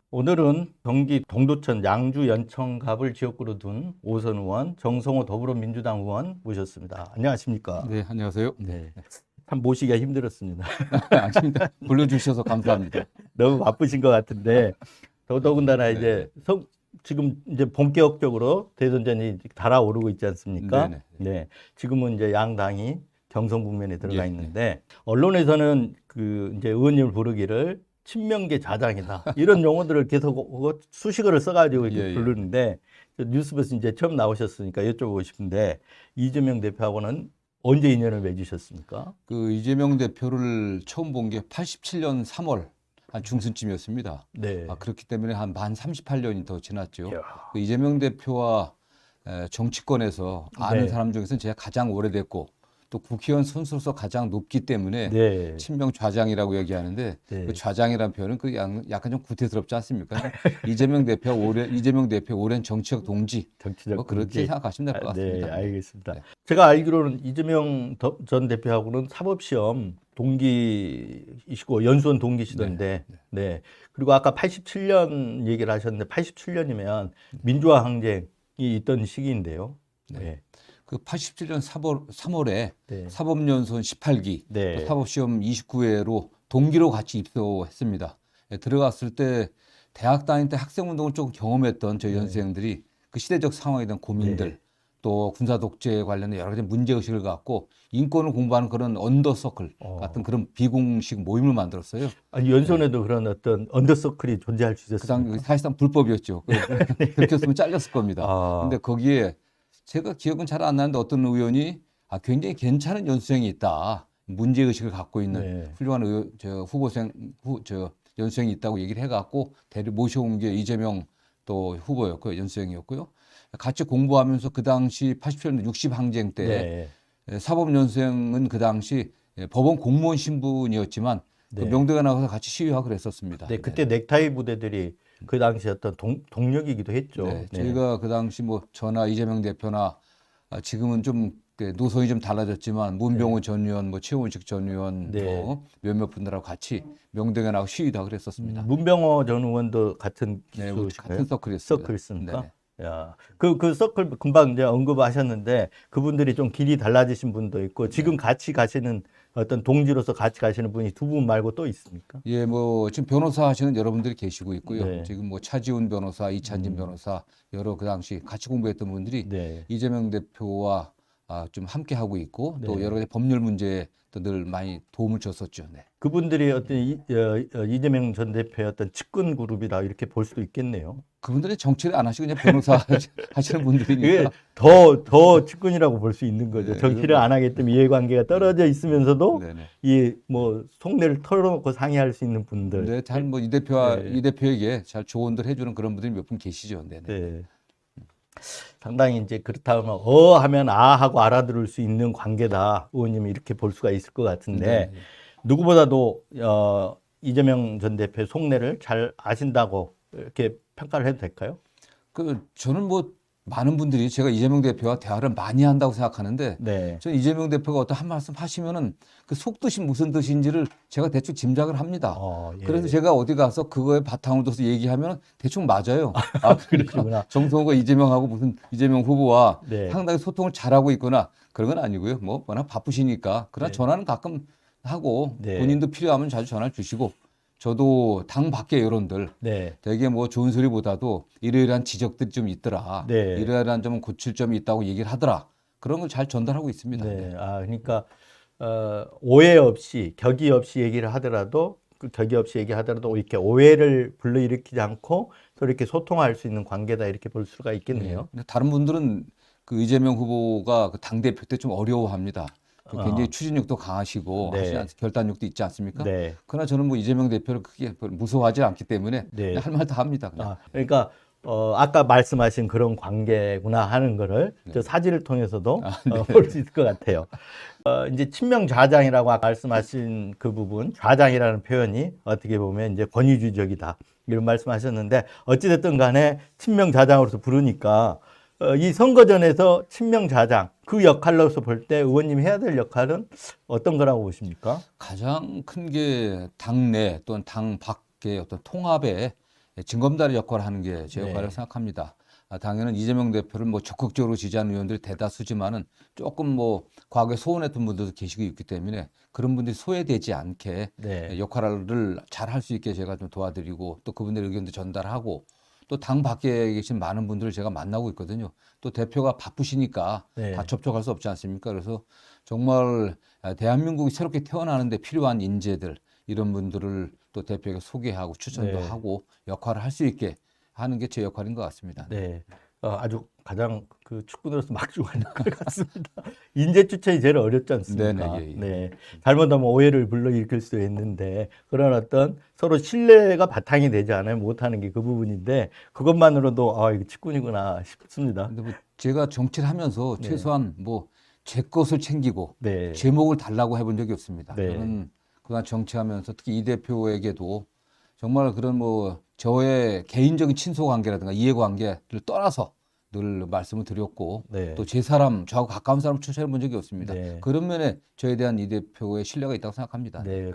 오늘은 경기 동두천 양주 연천갑을 지역구로 둔 오선 의원, 정성호 더불어민주당 의원 모셨습니다. 안녕하십니까? 네, 안녕하세요. 네. 참 모시기가 힘들었습니다. 아닙니다. 불러주셔서 감사합니다. 너무 바쁘신 것 같은데 더더군다나 이제 지금 이제 본격적으로 대선전이 달아오르고 있지 않습니까? 네네. 네. 지금은 이제 양당이 경선 국면에 들어가 예, 있는데 언론에서는 그 이제 의원님을 부르기를 친명계 좌장이다 이런 용어들을 계속 수식어를 써가지고 이렇게 예, 예. 부르는데 뉴스에서 이제 처음 나오셨으니까 여쭤보고 싶은데 이재명 대표하고는 언제 인연을 맺으셨습니까? 그 이재명 대표를 처음 본 게 87년 3월 한 중순쯤이었습니다. 네. 그렇기 때문에 한 만 38년이 더 지났죠. 이야. 그 이재명 대표와 정치권에서 아는 네. 사람 중에서는 제가 가장 오래됐고 또 국회의원 선수로서 가장 높기 때문에 네. 친명 좌장이라고 얘기하는데 네. 그 좌장이라는 표현은 그 약간 좀 구태스럽지 않습니까? 이재명 대표 오랜 정치적 동지 정치적 뭐 그렇게 동지. 생각하시면 될 것 같습니다. 네, 알겠습니다. 네. 제가 알기로는 이재명 전 대표하고는 사법시험 동기이시고 연수원 동기시던데, 네. 그리고 아까 87년 얘기를 하셨는데 87년이면 민주화 항쟁이 있던 시기인데요. 네. 그 87년 3월에 네. 사법연수원 18기, 네. 또 사법시험 29회로 동기로 같이 입소했습니다. 들어갔을 때 대학 다닐 때 학생운동을 조금 경험했던 저희 연수생들이 그 시대적 상황에 대한 고민들, 또 군사 독재 관련된 여러 가지 문제의식을 갖고 인권을 공부하는 그런 언더서클 같은 그런 비공식 모임을 만들었어요. 아니, 연수원에도 그런 어떤 언더서클이 존재할 수 있었습니까? 사실상 불법이었죠. 들켰으면 잘렸을 겁니다. 아. 근데 거기에 제가 기억은 잘 안 나는데 어떤 의원이 굉장히 괜찮은 연수생이 있다. 문제의식을 갖고 있는 네. 훌륭한 연수생이 있다고 얘기를 해갖고 모셔온 게 이재명 또 후보였고요. 연수생이었고요. 같이 공부하면서 그 당시 87년 60항쟁 때 사법연수생은 그 당시 법원 공무원 신분이었지만 그 명동에 나가서 같이 시위하고 그랬었습니다. 네, 그때 넥타이 부대들이 그 당시 어떤 동력이기도 했죠. 네, 저희가 그 당시 뭐 저나 이재명 대표나 지금은 좀 노선이 좀 달라졌지만 문병호 전 의원, 뭐 최원식 전 의원 또 몇몇 분들하고 같이 명동에 나가 시위도 하고 그랬었습니다. 문병호 전 의원도 같은 네, 기수신가요? 같은 서클이었습니다. 서클이었습니까? 네. 야, 그 서클 금방 이제 언급하셨는데 그분들이 좀 길이 달라지신 분도 있고 지금 같이 가시는 어떤 동지로서 같이 가시는 분이 두 분 말고 또 있습니까? 예, 뭐 지금 변호사 하시는 여러분들이 계시고 있고요. 네. 지금 뭐 차지훈 변호사, 이찬진 변호사 여러 그 당시 같이 공부했던 분들이 네. 이재명 대표와 좀 함께 하고 있고 또 여러 가지 법률 문제에 또 늘 많이 도움을 줬었죠. 네. 그분들이 어떤 이재명 전 대표의 어떤 측근 그룹이다 이렇게 볼 수도 있겠네요. 그분들이 정치를 안 하시고 그냥 변호사 하시는 그게 분들이니까. 더 측근이라고 볼 수 있는 거죠. 네, 정치를 안 하기 때문에 이해관계가 떨어져 있으면서도 네네. 이 뭐 속내를 털어놓고 상의할 수 있는 분들. 네, 잘뭐 이 대표에게 잘 조언들 해주는 그런 분들이 몇 분 계시죠. 네네. 네. 상당히 이제 그렇다면 하면 하고 알아들을 수 있는 관계다. 의원님이 이렇게 볼 수가 있을 것 같은데 누구보다도 이재명 전 대표의 속내를 잘 아신다고 이렇게 평가를 해도 될까요? 저는 뭐 많은 분들이 제가 이재명 대표와 대화를 많이 한다고 생각하는데 네. 저는 이재명 대표가 어떤 한 말씀 하시면은 그 속뜻이 무슨 뜻인지를 제가 대충 짐작을 합니다. 예. 그래서 제가 어디 가서 그거에 바탕을 둬서 얘기하면 대충 맞아요. 그러시구나. 정성호가 이재명하고 무슨 이재명 후보와 네. 상당히 소통을 잘하고 있거나 그런 건 아니고요. 뭐 워낙 바쁘시니까. 그러나 전화는 가끔 하고 네. 본인도 필요하면 자주 전화를 주시고 저도 당 밖의 여론들 네. 되게 뭐 좋은 소리보다도 이러이러한 지적들이 좀 있더라. 네. 이러이러한 좀 고칠 점이 있다고 얘기를 하더라. 그런 걸 잘 전달하고 있습니다. 네. 그러니까 오해 없이 격의 없이 얘기를 하더라도 그 격의 없이 얘기하더라도 이렇게 오해를 불러일으키지 않고 서로 이렇게 소통할 수 있는 관계다 이렇게 볼 수가 있겠네요. 근데 다른 분들은 그 이재명 후보가 그 당대표 때 좀 어려워합니다. 굉장히 추진력도 강하시고 결단력도 있지 않습니까? 네. 그러나 저는 뭐 이재명 대표를 크게 무서워하지 않기 때문에 네. 할 말 다 합니다. 그냥. 그러니까 아까 말씀하신 그런 관계구나 하는 거를 저 사진을 통해서도 볼 수 있을 것 같아요. 이제 친명 좌장이라고 아까 말씀하신 그 부분, 좌장이라는 표현이 어떻게 보면 이제 권위주의적이다 이런 말씀하셨는데 어찌됐든 간에 친명 좌장으로서 부르니까 이 선거전에서 친명 좌장 그 역할로서 볼 때 의원님이 해야 될 역할은 어떤 거라고 보십니까? 가장 큰 게 당내 또는 당 밖의 어떤 통합에 징검다리 역할을 하는 게 제 네. 역할이라고 생각합니다. 당연히 이재명 대표를 뭐 적극적으로 지지하는 의원들이 대다수지만은 조금 뭐 과거에 소원했던 분들도 계시고 있기 때문에 그런 분들이 소외되지 않게 네. 역할을 잘 할 수 있게 제가 좀 도와드리고 또 그분들의 의견도 전달하고 또 당 밖에 계신 많은 분들을 제가 만나고 있거든요. 또 대표가 바쁘시니까 네. 다 접촉할 수 없지 않습니까? 그래서 정말 대한민국이 새롭게 태어나는데 필요한 인재들 이런 분들을 또 대표에게 소개하고 추천도 네. 하고 역할을 할 수 있게 하는 게 제 역할인 것 같습니다. 네. 아주 가장 그 축구로서 막중한 것 같습니다. 인재 추천이 제일 어렵지 않습니까? 네네, 예, 예. 네. 잘못하면 오해를 불러일으킬 수 있는데 그런 어떤 서로 신뢰가 바탕이 되지 않으면 못하는 게 그 부분인데 그것만으로도 이거 직군이구나 싶습니다. 근데 뭐 제가 정치를 하면서 네. 최소한 뭐 제 것을 챙기고 네. 제목을 달라고 해본 적이 없습니다. 네. 저는 그간 정치하면서 특히 이 대표에게도 정말 그런 뭐 저의 개인적인 친소 관계라든가 이해관계를 떠나서 늘 말씀을 드렸고 네. 또 제 사람 저하고 가까운 사람 추천해 본 적이 없습니다. 네. 그런 면에 저에 대한 이 대표의 신뢰가 있다고 생각합니다. 네.